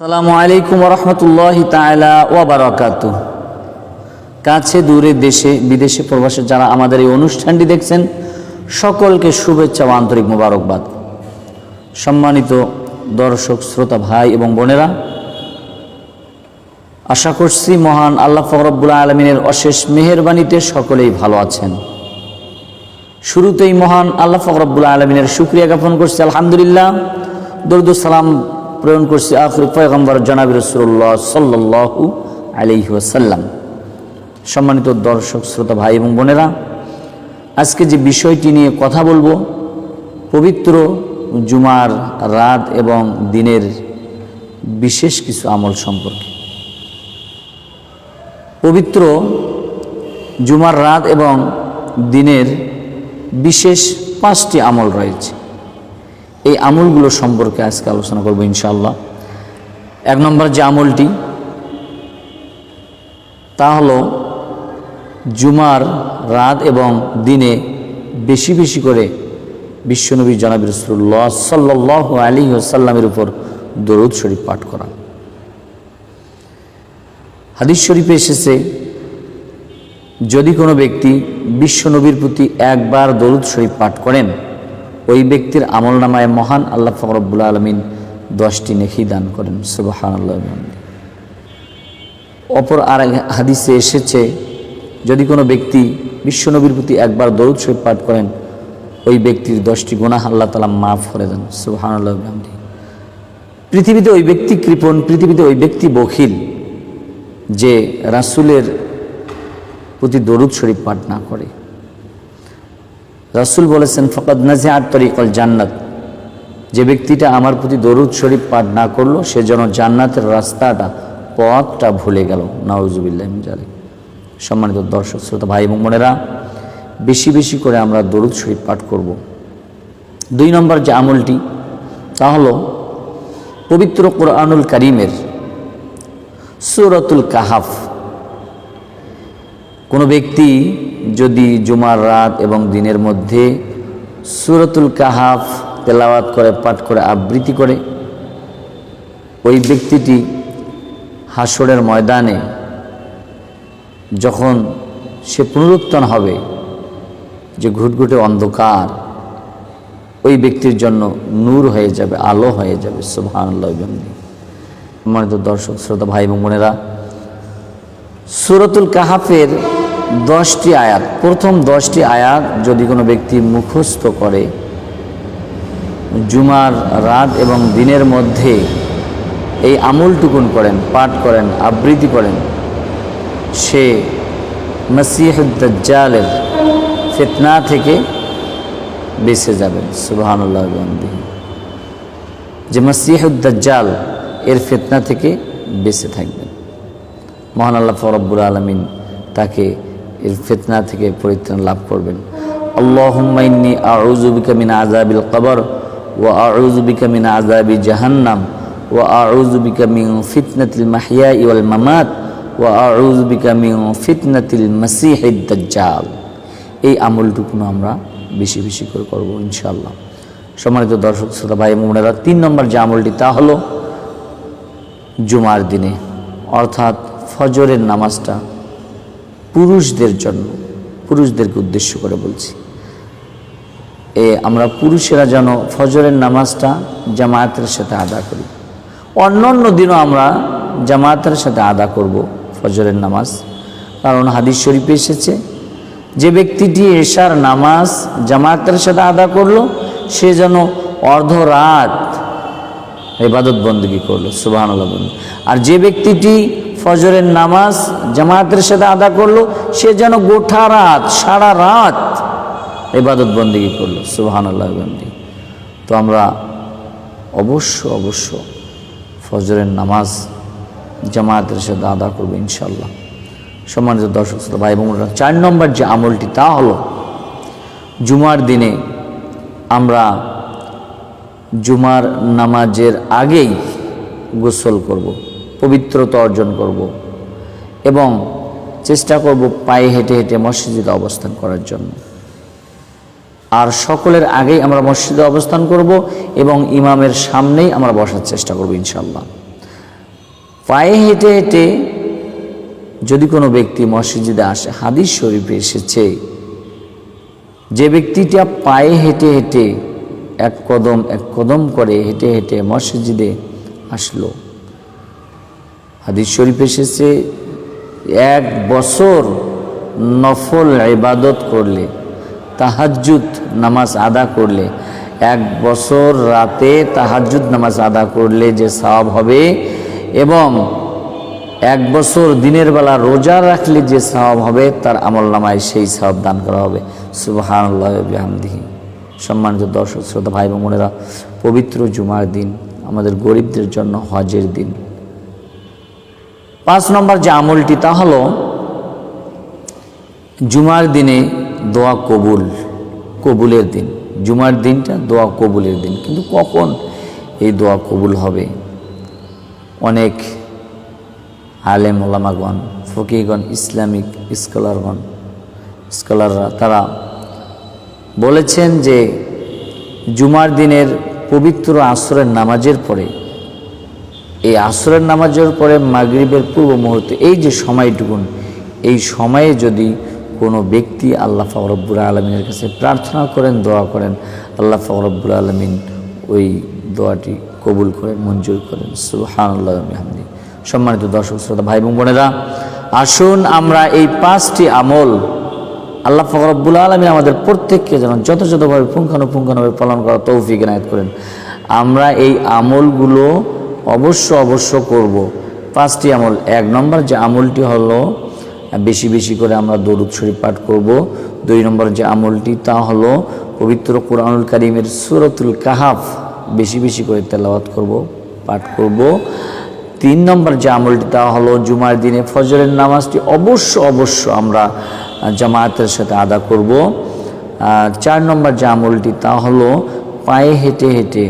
আসসালামু আলাইকুম ওয়া রাহমাতুল্লাহি তাআলা ওয়া বারাকাতুহু। কাছে দূরে দেশে বিদেশে প্রবাসে যারা আমাদের এই অনুষ্ঠানটি দেখছেন সকলকে শুভেচ্ছা ও আন্তরিক মোবারকবাদ। সম্মানিত দর্শক শ্রোতা ভাই এবং বোনেরা, আশা করছি মহান আল্লাহ পাক রব্বুল আলামিনের অশেষ মেহেরবানিতে সকলেই ভালো আছেন। শুরুতেই মহান আল্লাহ পাক রব্বুল আলামিনের শুকরিয়া জ্ঞাপন করছি, আলহামদুলিল্লাহ। দরুদ ও সালাম প্রেরণ করছি আখির পয়গম্বর জনাব রাসূলুল্লাহ সাল্লাল্লাহু আলাইহি ওয়াসাল্লাম। সম্মানিত দর্শক শ্রোতা ভাই এবং বোনেরা, আজকে যে বিষয়টি নিয়ে কথা বলবো, পবিত্র জুমার রাত এবং দিনের বিশেষ কিছু আমল সম্পর্কে। পবিত্র জুমার রাত এবং দিনের বিশেষ 5টি আমল রয়েছে। এই আমলগুলো সম্পর্কে আজকে আলোচনা করব ইনশাআল্লাহ। 1 নম্বর যে আমলটি, তা হলো জুমার রাত এবং দিনে বেশি বেশি করে বিশ্বনবী জনাব রাসূলুল্লাহ সাল্লাল্লাহু আলাইহি ওয়াসাল্লামের উপর দরুদ শরীফ পাঠ করা। হাদিস শরীফে এসেছে, যদি কোনো ব্যক্তি বিশ্বনবীর প্রতি একবার দরুদ শরীফ পাঠ করেন, ওই ব্যক্তির আমলনামায় মহান আল্লাহ পাক রব্বুল আলামিন 10টি নেকি দান করেন। সুবহানাল্লাহ। অপর আর হাদিসে এসেছে, যদি কোনো ব্যক্তি বিশ্বনবীর প্রতি একবার দরুদ শরীফ পাঠ করেন, ওই ব্যক্তির 10টি গুনাহ আল্লাহ তাআলা মাফ করে দেন। সুবহানাল্লাহ। পৃথিবীতে ওই ব্যক্তি কৃপণ, পৃথিবীতে ওই ব্যক্তি বখিল যে রাসূলের প্রতি দরুদ শরীফ পাঠ না করে। রাসূল বলেছেন, ফাকাদ নাজিআত তরিকাল জান্নাত, যে ব্যক্তিটা আমার প্রতি দরুদ শরীফ পাঠ না করলো, সে যেন জান্নাতের রাস্তাটা, পথটা ভুলে গেল। নাউযুবিল্লাহি মিন যালিক। সম্মানিত দর্শক শ্রোতা ভাই এবং বোনেরা, বেশি বেশি করে আমরা দরুদ শরীফ পাঠ করব। 2 নম্বর যে আমলটি, তা হলো পবিত্র কোরআনুল কারীমের সূরাতুল কাহাফ। কোনো ব্যক্তি যদি জুমার রাত এবং দিনের মধ্যে সূরাতুল কাহাফ তেলাওয়াত করে, পাঠ করে, আবৃত্তি করে, ওই ব্যক্তিটি হাসরের ময়দানে যখন সে পুনরুত্থান হবে, যে ঘুটঘুটে অন্ধকার ওই ব্যক্তির জন্য নূর হয়ে যাবে, আলো হয়ে যাবে। সুবহানাল্লাহ। সম্মানিত দর্শক শ্রোতা ভাই এবং বোনেরা, সূরাতুল কাহাফের 10টি আয়াত, প্রথম 10টি আয়াত যদি কোনো ব্যক্তি মুখস্থ করে, জুমার রাত এবং দিনের মধ্যে এই আমলটুকুন করেন, পাঠ করেন, আবৃত্তি করেন, সে মসিহুদ দাজ্জালের ফিতনা থেকে বেঁচে যাবেন। সুবহানাল্লাহ। যে মসিহুদ দাজ্জাল এর ফিতনা থেকে বেঁচে থাকবেন, মহান আল্লাহ রব্বুল আলামিন তাকে এর ফিতনা থেকে পরিত্রাণ লাভ করবেন। আল্লাহুম্মা ইন্নী আউযু বিকা মিন আযাবিল কবর ওয়া আউযু বিকা মিন আযাবি জাহান্নাম ওয়া আউযু বিকা মিন ফিতনাতিল মাহইয়াই ওয়াল মামাত ওয়া আউযু বিকা মিন ফিতনাতিল মাসিহিদ দাজ্জাল। এই আমলটুকু আমরা বেশি বেশি করে করব ইনশাআল্লাহ। সম্মানিত দর্শক শ্রোতা ভাই এবং বোনেরা, 3 নম্বর যে আমলটি, তা হলো জুমার দিনে অর্থাৎ ফজরের নামাজটা পুরুষদের জন্য, পুরুষদেরকে উদ্দেশ্য করে বলছি, আমরা পুরুষেরা যেন ফজরের নামাজটা জামায়াতের সাথে আদা করি। অন্যান্য দিনও আমরা জামায়াতের সাথে আদা করব ফজরের নামাজ, কারণ হাদিস শরীফে এসেছে, যে ব্যক্তিটি এশার নামাজ জামায়াতের সাথে আদা করলো, সে যেন অর্ধরাত ইবাদত বন্দেগী করলো। সুবহানাল্লাহ। আর যে ব্যক্তিটি ফজরের নামাজ জামায়াতের সাথে আদা করলো, সে যেন গোটা রাত, সারা রাত ইবাদত বন্দেগী করলো। সুবহানাল্লাহ। তো আমরা অবশ্য ফজরের নামাজ জামায়াতের সাথে আদা করবো ইনশাআল্লাহ। সম্মানিত দর্শক শ্রোতা ভাই বোনেরা, 4 নম্বর যে আমলটি, তা হলো জুমার দিনে আমরা জুমার নামাজের আগেই গোসল করব, পবিত্রতা অর্জন করব এবং চেষ্টা করব পায়ে হেঁটে হেঁটে মসজিদে অবস্থান করার জন্য। আর সকলের আগেই আমরা মসজিদে অবস্থান করব এবং ইমামের সামনেই আমরা বসার চেষ্টা করব ইনশাআল্লাহ। পায়ে হেঁটে হেঁটে যদি কোনো ব্যক্তি মসজিদে আসে, হাদিস শরীফে এসেছে যে ব্যক্তিটা পায়ে হেঁটে হেঁটে এক কদম করে হেঁটে হেঁটে মসজিদে আসলো, হাদিস শরীফে এসেছে 1 বছর নফল ইবাদত করলে, তাহাজ্জুদ নামাজ আদা করলে, 1 বছর রাতে তাহাজ্জুদ নামাজ আদা করলে যে সওয়াব হবে, এবং 1 বছর দিনের বেলা রোজা রাখলে যে সওয়াব হবে, তার আমলনামায় সেই সওয়াব দান করা হবে। সুবহানাল্লাহি ওয়া বিহামদিহি। সম্মানিত দর্শক শ্রোতা ভাই এবং বোনেরা, পবিত্র জুমার দিন আমাদের গরিবদের জন্য হজের দিন। 5 নম্বর যে আমলটি তা হলো জুমার দিনে দোয়া কবুলের দিন। জুমার দিনটা দোয়া কবুলের দিন। কিন্তু কখন এই দোয়া কবুল হবে? অনেক আলেম ওলামাগণ, ফকিহগণ, ইসলামিক স্কলাররা তারা বলেছেন যে জুমার দিনের পবিত্র আসরের নামাজের পরে, এই আসরের নামাজের পরে মাগরিবের পূর্ব মুহূর্তে এই যে সময়টুকুন, এই সময়ে যদি কোনো ব্যক্তি আল্লাহ পাক রব্বুল আলামিনের কাছে প্রার্থনা করেন, দোয়া করেন, আল্লাহ পাক রব্বুল আলামিন ওই দোয়াটি কবুল করেন, মঞ্জুর করেন। সুবহানাল্লাহি ওয়া বিহামদিহি। সম্মানিত দর্শক শ্রোতা ভাই এবং বোনেরা, আসুন আমরা এই 5টি আমল আল্লাহ পাক রব্বুল আলামিন আমাদের প্রত্যেককে যেন যথাযথভাবে পুঙ্খানুপুঙ্খানুভাবে পালন করার তৌফিক এনায়েত করেন। আমরা এই আমলগুলো অবশ্য করব। 5টি আমল। 1 নম্বর যে আমলটি হলো বেশি বেশি করে আমরা দরুদ শরীফ পাঠ করব। 2 নম্বর যে আমলটি তা হলো পবিত্র কুরআনুল কারীমের সূরাতুল কাহাফ বেশি বেশি করে তেলাওয়াত করব, পাঠ করব। 3 নম্বর যে আমলটি তা হলো জুমার দিনে ফজরের নামাজটি অবশ্য আমরা জামায়াতের সাথে আদা করব। 4 নম্বর যে আমলটি তা হলো পায়ে হেঁটে হেঁটে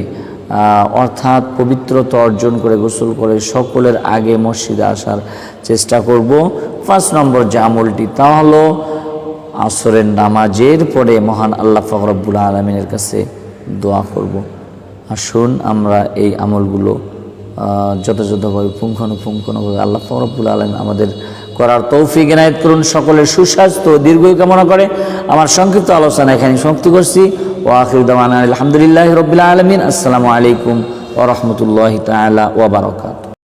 অর্থাৎ পবিত্রতা অর্জন করে গোসল করে সকলের আগে মসজিদে আসার চেষ্টা করব। 5 নম্বর যে আমলটি তা হলো আসরের নামাজের পরে মহান আল্লাহ পাক রব্বুল আলামিনের কাছে দোয়া করব। আসুন আমরা এই আমলগুলো যথাযথভাবে পুঙ্খানুপুঙ্খানুভাবে আল্লাহ পাক রব্বুল আলামিন আমাদের করার তৌফিক এনায়েত করুন। সকলের সুস্বাস্থ্য দীর্ঘায়ু কামনা করে আমার সংক্ষিপ্ত আলোচনা এখানে সমাপ্ত করছি। ওয়া আখিরু দাওয়ানা আলহামদুলিল্লাহি রাব্বিল আলামিন। আসসালামু আলাইকুম ওয়া রাহমাতুল্লাহি তাআলা ওয়া বারাকাতুহু।